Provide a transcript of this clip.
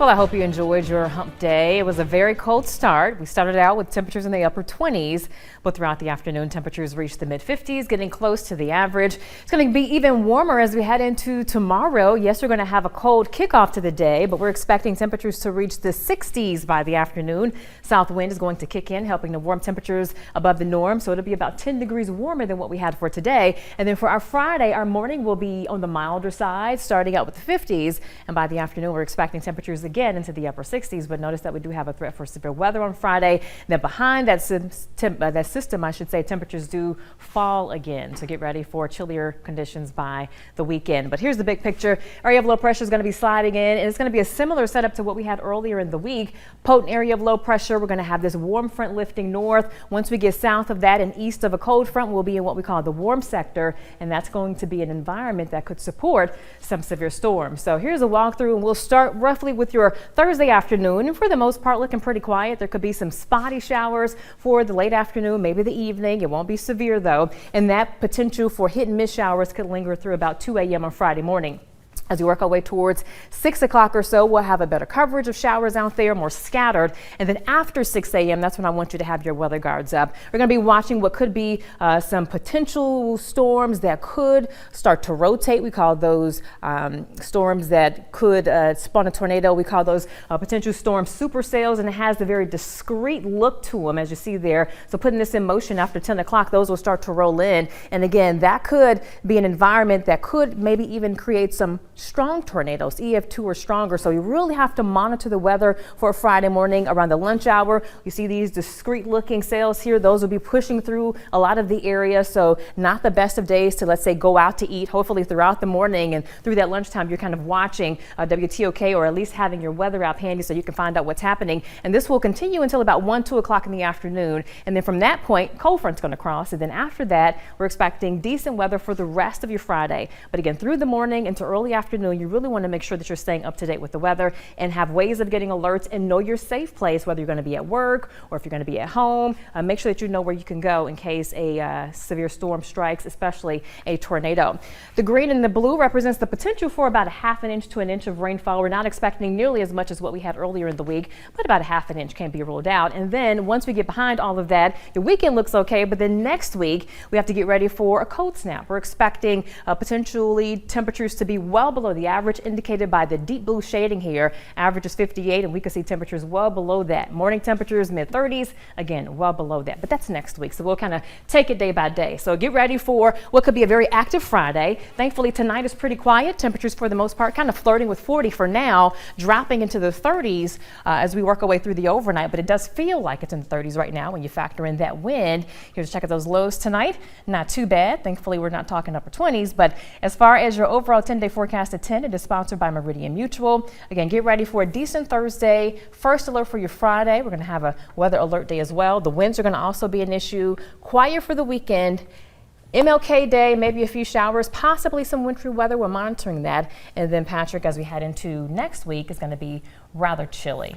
Well, I hope you enjoyed your hump day. It was a very cold start. We started out with temperatures in the upper 20s, but throughout the afternoon, temperatures reached the mid 50s, getting close to the average. It's going to be even warmer as we head into tomorrow. Yes, we're going to have a cold kickoff to the day, but we're expecting temperatures to reach the 60s by the afternoon. South wind is going to kick in, helping to warm temperatures above the norm. So it'll be about 10 degrees warmer than what we had for today. And then for our Friday, our morning will be on the milder side, starting out with the 50s. And by the afternoon, we're expecting temperatures again into the upper 60s, but notice that we do have a threat for severe weather on Friday. Then behind that system, I should say, temperatures do fall again. So get ready for chillier conditions by the weekend. But here's the big picture. Area of low pressure is going to be sliding in, and it's going to be a similar setup to what we had earlier in the week. Potent area of low pressure. We're going to have this warm front lifting north. Once we get south of that and east of a cold front, we'll be in what we call the warm sector, and that's going to be an environment that could support some severe storms. So here's a walkthrough, and we'll start roughly with your Thursday afternoon, and for the most part looking pretty quiet. There could be some spotty showers for the late afternoon, maybe the evening. It won't be severe though, and that potential for hit and miss showers could linger through about 2 a.m. on Friday morning. As we work our way towards 6 o'clock or so, we'll have a better coverage of showers out there, more scattered. And then after 6 a.m., that's when I want you to have your weather guards up. We're going to be watching what could be some potential storms that could start to rotate. We call those storms that could spawn a tornado. We call those potential storm supercells, and it has the very discreet look to them, as you see there. So putting this in motion after 10 o'clock, those will start to roll in. And again, that could be an environment that could maybe even create some strong tornadoes, EF2 or stronger. So you really have to monitor the weather for a Friday morning around the lunch hour. You see these discreet looking cells here. Those will be pushing through a lot of the area. So not the best of days to, let's say, go out to eat. Hopefully throughout the morning and through that lunchtime, you're kind of watching WTOK, or at least having your weather app handy so you can find out what's happening. And this will continue until about 1-2 o'clock in the afternoon. And then from that point, cold front's going to cross. And then after that, we're expecting decent weather for the rest of your Friday. But again, through the morning into early afternoon, you really want to make sure that you're staying up to date with the weather and have ways of getting alerts and know your safe place, whether you're going to be at work or if you're going to be at home. Make sure that you know where you can go in case a severe storm strikes, especially a tornado. The green and the blue represents the potential for about a ½ inch to 1 inch of rainfall. We're not expecting nearly as much as what we had earlier in the week, but about a ½ inch can be ruled out. And then once we get behind all of that, your weekend looks okay, but then next week we have to get ready for a cold snap. We're expecting potentially temperatures to be well below the average, indicated by the deep blue shading here. Average is 58, and we can see temperatures well below that. Morning temperatures mid 30s, again well below that, but that's next week, so we'll kind of take it day by day. So get ready for what could be a very active Friday. Thankfully tonight is pretty quiet. Temperatures for the most part kind of flirting with 40 for now, dropping into the 30s as we work our way through the overnight, but it does feel like it's in the 30s right now when you factor in that wind. Here's a check of those lows tonight. Not too bad. Thankfully we're not talking upper 20s, but as far as your overall 10-day forecast at 10, it is sponsored by Meridian Mutual. Again, get ready for a decent Thursday. First alert for your Friday. We're going to have a weather alert day as well. The winds are going to also be an issue. Quiet for the weekend. MLK Day, maybe a few showers, possibly some wintry weather. We're monitoring that. And then Patrick, as we head into next week, is going to be rather chilly.